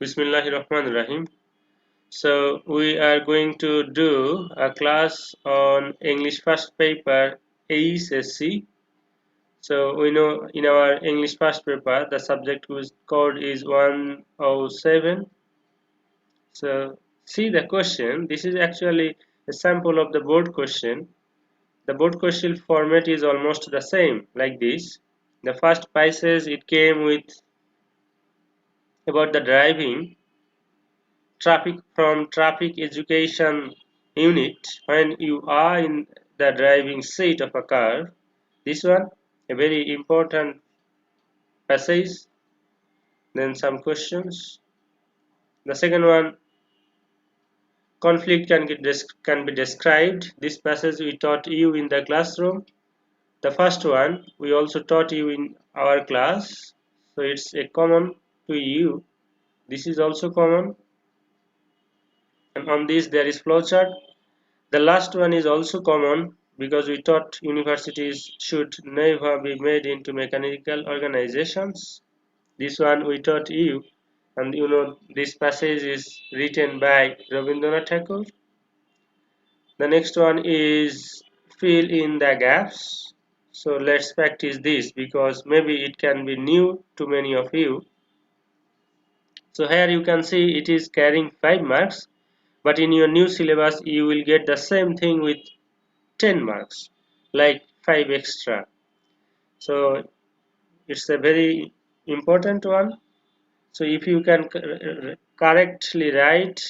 Bismillahirrahmanirrahim. So we are going to do a class on English first paper AESSC. So we know in our English first paper the subject whose code is 107. So see the question. This is actually a sample of the board question. The board question format is almost the same like this. The first passage it came with about the driving traffic from traffic education unit when you are in the driving seat of a car. This one a very important passage. Then some questions. The second one, conflict can be described. This passage we taught you in the classroom. The first one we also taught you in our class, so it's a common to you. This is also common, and on this there is flowchart. The last one is also common because we taught universities should never be made into mechanical organizations. This one we taught you, and you know this passage is written by Rabindranath Tagore. The next one is fill in the gaps. So let's practice this because maybe it can be new to many of you. So here you can see it is carrying 5 marks, but in your new syllabus you will get the same thing with 10 marks, like 5 extra. So it's a very important one. So if you can correctly write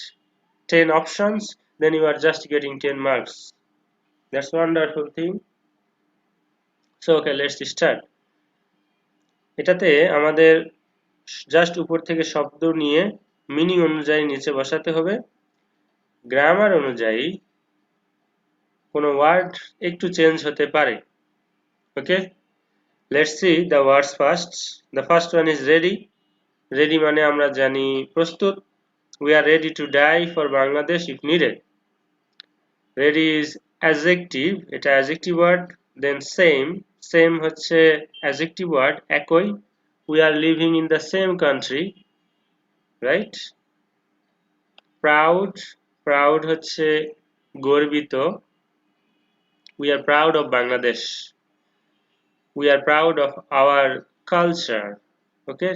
10 options, then you are just getting 10 marks. That's wonderful thing. So okay, let's start. এটাতে আমাদের just উপর থেকে শব্দ নিয়ে meaning অনুযায়ী নিচে বসাতে হবে। গ্রামার অনুযায়ী কোনো ওয়ার্ড একটু চেঞ্জ হতে পারে। ওকে, let's see the words first. The first one is ready. Ready মানে আমরা জানি প্রস্তুত। We are ready to die for Bangladesh if needed. Ready is adjective, এটা adjective word. Then same হচ্ছে adjective word, একই। We are living in the same country, right? Proud হচ্ছে গর্বিত। We are proud of Bangladesh. We are proud of our culture. Okay,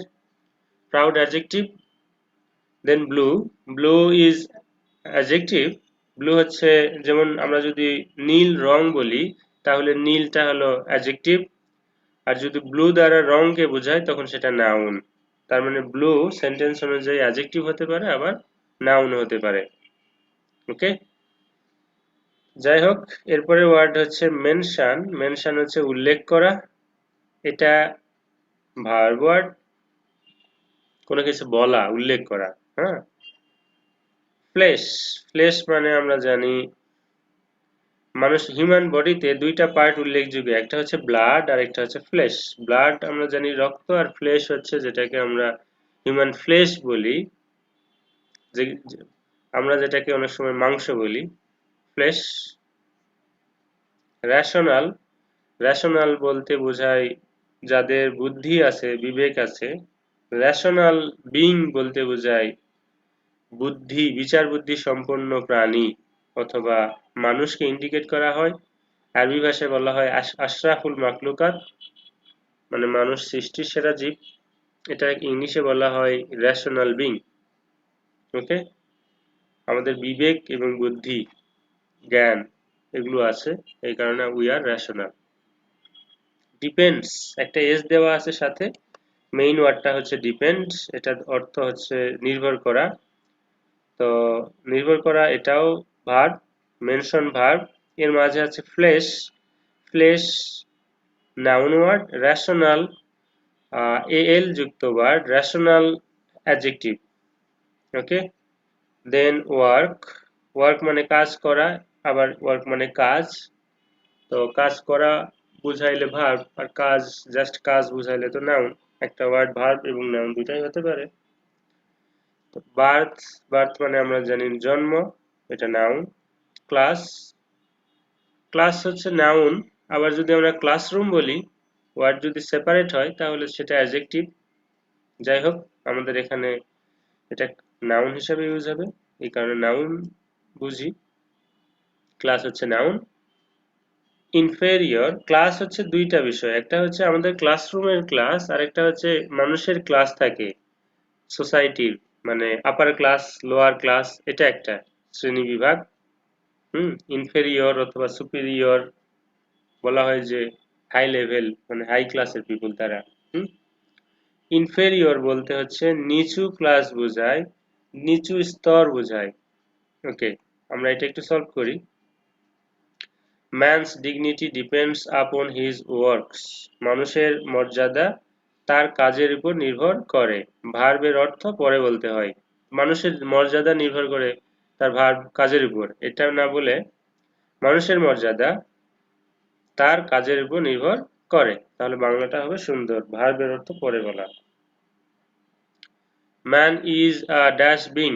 proud adjective. Then blue is adjective. Blue হচ্ছে যেমন আমরা যদি নীল রং বলি তাহলে নীলটা হলো adjective, আর যদি ব্লু দ্বারা রংকে বোঝায় তখন সেটা নাউন। তার মানে ব্লু সেন্টেন্স অনুযায়ী adjective হতে পারে আবার নাউন হতে পারে। ওকে, যাই হোক, এরপরে ওয়ার্ড হচ্ছে মেনশন হচ্ছে উল্লেখ করা। এটা ভার্ব ওয়ার্ড, কোনো কিছু বলা, উল্লেখ করা। হ্যাঁ, ফ্লেশ মানে আমরা জানি মানুষ হিউম্যান বডিতে দুইটা পার্ট উল্লেখযোগ্য, একটা হচ্ছে ব্লাড আর একটা হচ্ছে ফ্লেশ। ব্লাড আমরা জানি রক্ত, আর ফ্লেশ হচ্ছে যেটাকে আমরা হিউম্যান ফ্লেশ বলি, যে আমরা যেটাকে অনেক সময় মাংস বলি, ফ্লেশ। রেশনাল বলতে বোঝায় যাদের বুদ্ধি আছে, বিবেক আছে। রেশনাল বিং বলতে বোঝায় বিচার বুদ্ধি সম্পন্ন প্রাণী অথবা মানুষকে ইন্ডিকেট করা হয়। আরবি ভাষায় বলা হয় আশরাফুল মাখলুকাত, মানে মানুষ সৃষ্টির সেরা জীব। এটা ইংলিশে বলা হয় রেশনাল বিং। ওকে, আমাদের বিবেক এবং বুদ্ধি, জ্ঞান এগুলো আছে, এই কারণে উই আর রেশনাল। ডিপেন্ডস, একটা এস দেওয়া আছে সাথে, মেইন ওয়ার্ডটা হচ্ছে ডিপেন্ড, এটার অর্থ হচ্ছে নির্ভর করা। তো নির্ভর করা এটাও ভার্ব, মেনশন ভার্ব। এর মাঝে আছে ফ্লেশ নাউন ওয়ার্ড, রেশনাল এল যুক্ত ওয়ার্ড, রেশনাল অ্যাডজেক্টিভ। ওকে, দেন ওয়ার্ক মানে কাজ করা, আবার ওয়ার্ক মানে কাজ। তো কাজ করা বুঝাইলে ভার্ব, আর কাজ জাস্ট কাজ বুঝাইলে তো নাউন। একটা ওয়ার্ড ভার্ব এবং নাউন দুটাই হতে পারে। তো বার্থ মানে আমরা জানি জন্ম, এটা নাউন। ক্লাস হচ্ছে নাউন, আবার যদি আমরা ক্লাসরুম বলি, ওয়ার্ড যদি সেপারেট হয় তাহলে সেটা অ্যাডজেক্টিভ। যাই হোক, আমাদের এখানে এটা নাউন হিসেবে ইউজ হবে, এই কারণে নাউন বুঝি। ক্লাস হচ্ছে নাউন। ইনফেরিয়র ক্লাস হচ্ছে দুইটা বিষয়, একটা হচ্ছে আমাদের ক্লাসরুমের ক্লাস, আর একটা হচ্ছে মানুষের ক্লাস থাকে সোসাইটির, মানে আপার ক্লাস লোয়ার ক্লাস, এটা একটা শ্রেণী বিভাগ। ইনফেরিয়র অথবা সুপিরিয়র বলা হয় যে হাই লেভেল মানে হাই ক্লাসের পিপল তারা। হুম ইনফেরিয়র বলতে হচ্ছে নিচু ক্লাস বোঝায়, নিচু স্তর বোঝায়। ওকে, আমরা এটা একটু সলভ করি। Man's dignity depends upon his works. মানুষের মর্যাদা তার কাজের উপর নির্ভর করে। ভার্বের অর্থ পরে বলতে হয়। মানুষের মর্যাদা নির্ভর করে তার ভার্ব কাজের উপর, এটা না বলে মানুষের মর্যাদা তার কাজের উপর নির্ভর করে, তাহলে বাংলাটা হবে সুন্দর, ভার্বের অর্থ পরে বলা। Man is a dash being.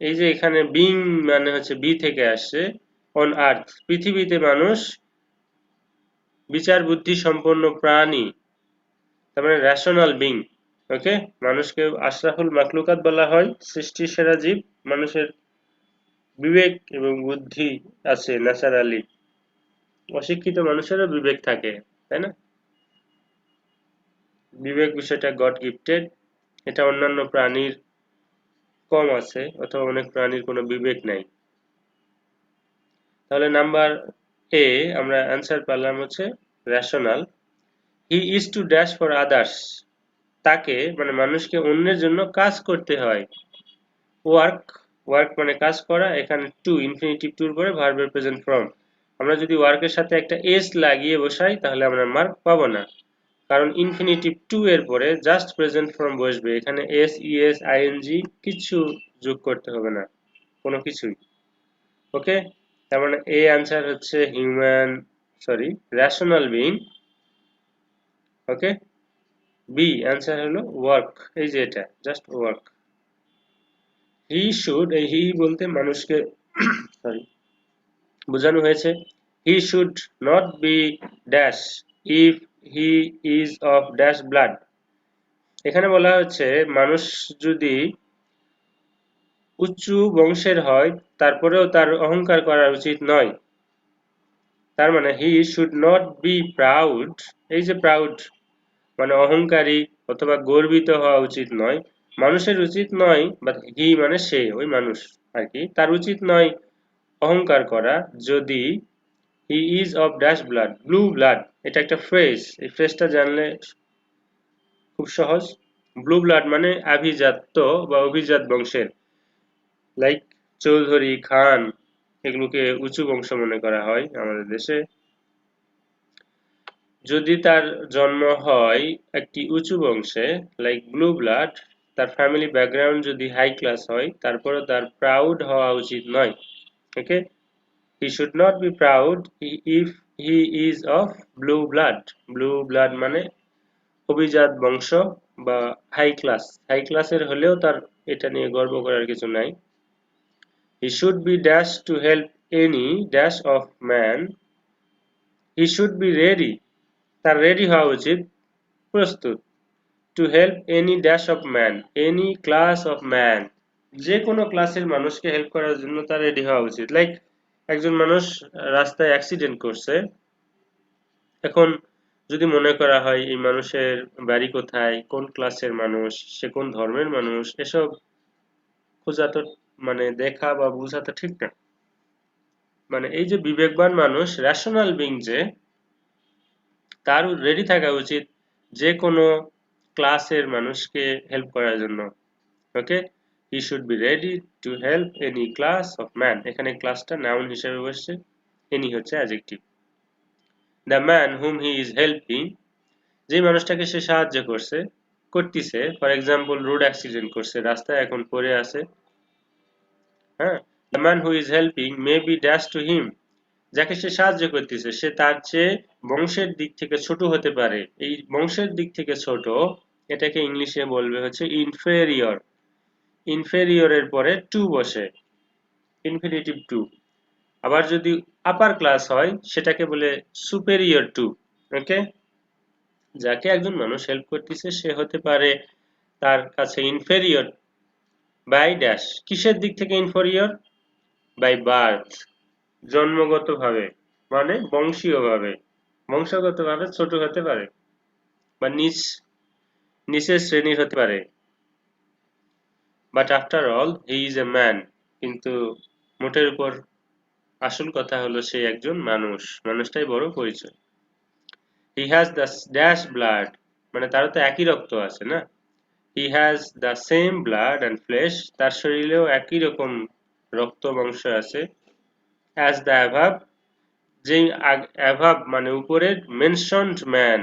এই যে এখানে বিং মানে হচ্ছে বি থেকে আসছে। অন আর্থ, পৃথিবীতে মানুষ বিচার বুদ্ধি সম্পন্ন প্রাণী, তার মানে রেশনাল বিং। ওকে, মানুষকে আশরাফুল মাখলুকাত বলা হয়, সৃষ্টির সেরা জীব। মানুষের বিবেক এবং বুদ্ধি আছে ন্যাচারালি, অশিক্ষিত মানুষেরও বিবেক থাকে, তাই না? বিবেক বিষয়টা গড গিফটেড, এটা অন্যান্য প্রাণীর কম আছে, অথবা অনেক প্রাণীর কোনো বিবেক নাই। তাহলে নাম্বার এ আমরা অ্যান্সার পেলাম হচ্ছে rational. He is to dash for others. তাকে মানে মানুষকে অন্যের জন্য কাজ করতে হয়। ওয়ার্ক, ওয়ার্ক মানে কাজ করা, এখানে টু ইনফিনিটিভ টুর পরে ভার্বের প্রেজেন্ট ফর্ম। আমরা যদি ওয়ার্কের সাথে একটা এস লাগিয়ে বসাই তাহলে আমরা মার্ক পাবো না, কারণ ইনফিনিটিভ টু এর পরে জাস্ট প্রেজেন্ট ফর্ম বসবে, এখানে এস ইএস আইএনজি কিছু যোগ করতে হবে না, কোনো কিছুই। ওকে, তার মানে এ আনসার হচ্ছে হিউম্যান, সরি রেশনাল বিং। ওকে, বি আনসার হলো ওয়ার্ক, এই যে এটা জাস্ট ওয়ার্ক। হি শুড, এই হি বলতে মানুষকে সরি বোঝানো হয়েছে। He should not be dash if he is of dash blood. এখানে বলা হচ্ছে মানুষ যদি উচ্চ বংশের হয় তারপরেও তার অহংকার করা উচিত নয়। তার মানে হি শুড নট বি প্রাউড, এই যে প্রাউড মানে অহংকারী অথবা গর্বিত হওয়া উচিত নয়। মানুষের উচিত নয়, বা হি মানে সে, ওই মানুষ আর কি, তার উচিত নয় অহংকার করা যদি হি is of dash blood, blue blood. এটা একটা ফ্রেজ, এই ফ্রেজটা জানলে খুব সহজ। ব্লু ব্লাড মানে আভিজাত্য বা অভিজাত বংশের, লাইক চৌধুরী খান, এগুলোকে উঁচু বংশ মনে করা হয় আমাদের দেশে। যদি তার জন্ম হয় একটি উঁচু বংশে লাইক ব্লু ব্লাড, তার ফ্যামিলি ব্যাকগ্রাউন্ড যদি হাই ক্লাস হয় তারপরে তার প্রাউড হওয়া উচিত নয়। Okay, he should not be proud if he is of blue blood. Blue blood মানে অভিজাত বংশ বা হাই ক্লাস, হাই ক্লাসের হলেও তার এটা নিয়ে গর্ব করার কিছু নাই। হি should be dash two help any dash of man. He should be ready, তার রেডি হওয়া উচিত, প্রস্তুত। Two help any dash of man, any class of man, যে কোনো ক্লাসের মানুষকে হেল্প করার জন্য তার রেডি হওয়া উচিত। লাইক একজন মানুষ রাস্তায় অ্যাক্সিডেন্ট করছে, এখন যদি মনে করা হয় এই মানুষের বাড়ি কোথায়, কোন ক্লাসের মানুষ, সে কোন ধর্মের মানুষ, এসব খোঁজা তো মানে দেখা বা বোঝা তো ঠিক না। মানে এই যে বিবেকবান মানুষ রেশনাল বিং, যে তার রেডি থাকা উচিত যে কোনো ক্লাসের মানুষকে হেল্প করার জন্য। Okay, he should be ready to help any class of man, এখানে ক্লাসটা নাউন হিসেবে বসছে, এনি হচ্ছে adjective. The man whom he is helping, যে মানুষটাকে সে সাহায্য করতেছে, ফর এক্সাম্পল রোড অ্যাক্সিডেন্ট করছে, রাস্তায় এখন পড়ে আছে। হ্যাঁ, the man who is helping may be dash to him, যাকে সে সাহায্য করতেছে সে তার চেয়ে বংশের দিক থেকে ছোট হতে পারে। এই বংশের দিক থেকে ছোট, এটাকে ইংলিশে বলবে হচ্ছে ইনফেরিয়র। ইনফেরিয়রের পরে টু বসে, ইনফিনিটিভ টু। আবার যদি আপার ক্লাস হয় সেটাকে বলে সুপেরিয়র টু। ওকে, যাকে একজন মানুষ হেল্প করতেছে সে হতে পারে তার কাছে ইনফেরিয়র, বাই ড্যাশ কিসের দিক থেকে ইনফেরিয়র? বাই বার্থ জন্মগতভাবে মানে বংশীয়ভাবে বংশগতভাবে ছোট হতে পারে বা নিচের শ্রেণীর হতে পারে। But after all he is a man কিন্তু মোটের উপর আসল কথা হলো সে একজন মানুষ, মানুষটাই বড় পরিচয়। He has the dash blood মানে তারও তো একই রক্ত আছে না। He has the same blood and flash তার শরীরেও একই রকম রক্ত মাংস আছে। অ্যাজ দ্য অ্যাভাব যেই অ্যাভাব মানে উপরের মেনশনড ম্যান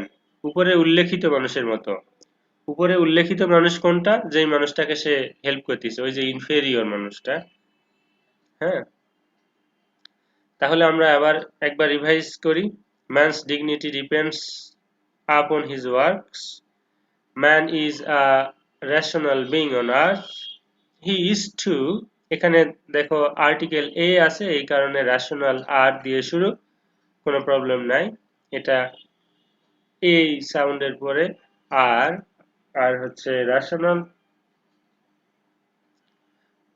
উপরে উল্লেখিত মানুষের মতো। উপরে উল্লেখিত মানুষ কোনটা? যেই মানুষটাকে সে হেল্প করতেছে, ওই যে ইনফেরিয়র মানুষটা। হ্যাঁ, তাহলে আমরা আবার একবার রিভাইজ করি। Man's dignity depends upon his works. Man is a rational being on earth. He is to এখানে দেখো আর্টিকেল এ আছে, এই কারণে রেশনাল আর দিয়ে শুরু, কোনো প্রবলেম নাই। এটা এই সাউন্ডের পরে আর আর হচ্ছে রেশনাল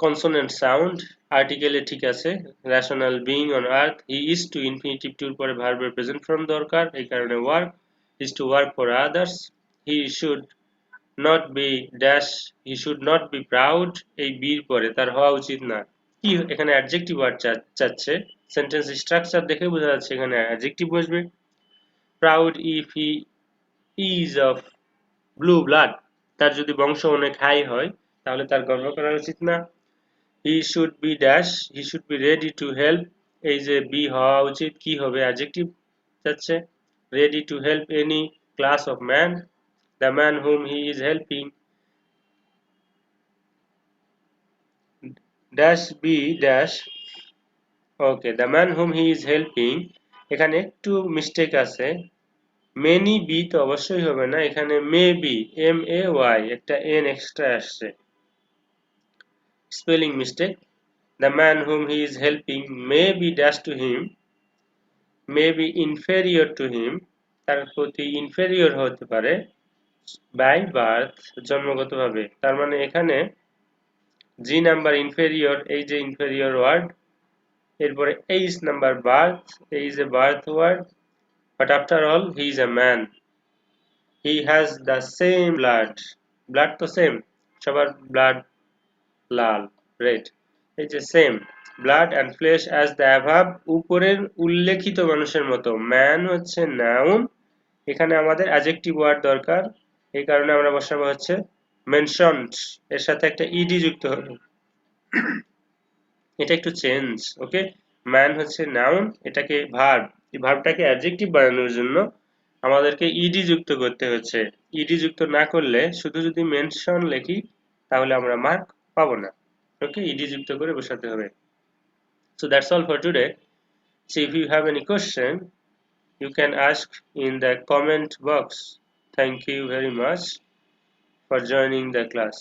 কনসোনেন্ট সাউন্ড আর্টিকেলে ঠিক আছে। Rational being on earth he is to infinitive টুর পরে ভার্বের প্রেজেন্ট ফর্ম দরকার, এই কারণে work is to work for others. He should not be dash he should not be proud এই বির পরে তার হওয়া উচিত না। কি এখানে অ্যাডজেক্টিভ ওয়ার্ড চাচ্ছে, সেন্টেন্স স্ট্রাকচার দেখে বোঝা যাচ্ছে এখানে অ্যাডজেক্টিভ বসবে। Proud if he is of blue blood তার যদি বংশ অনেক হাই হয় তাহলে তার গর্ব করা উচিত না। He should be dash he should be ready to help এই যে বি হওয়া উচিত কি হবে অ্যাডজেক্টিভ যাচ্ছে। Ready to help any class of man the man whom he is helping dash be dash okay the man whom he is helping এখানে একটু mistake আছে। মেনি বি তো অবশ্যই হবে না, এখানে may be M A Y একটা N extra আসছে, spelling mistake. The man whom he is helping may be dash to him, may be inferior to him তার প্রতি inferior হতে পারে by birth জন্মগতভাবে। তার মানে এখানে জি নাম্বার inferior এই যে inferior ওয়ার্ড, এরপরে এইচ নাম্বার বার্থ এই যে birth word. but after all he is a man, he has the same blood, blood তো সেম, সবার ব্লাড লাল রেড, এই যে same blood and flash as the above উপরের উল্লেখিত মানুষের মতো। ম্যান হচ্ছে নাউন, এখানে আমাদের অ্যাডজেক্টিভ ওয়ার্ড দরকার, এই কারণে আমরা বসাবো হচ্ছে মেনশনড, এর সাথে একটা ইডি যুক্ত হবে, এটা একটু চেঞ্জ। ওকে, ম্যান হচ্ছে নাউন, এটাকে ভার্ব, এই ভার্বটাকে অ্যাডজেক্টিভ বানানোর জন্য আমাদেরকে ইডি যুক্ত করতে হচ্ছে। ইডি যুক্ত না করলে শুধু যদি মেনশন লিখি তাহলে আমরা মার্ক পাবো না। ওকে, ইডি যুক্ত করে বসাতে হবে। So that's all for today. So if you have any question you can ask in the comment box. Thank you very much for joining the class.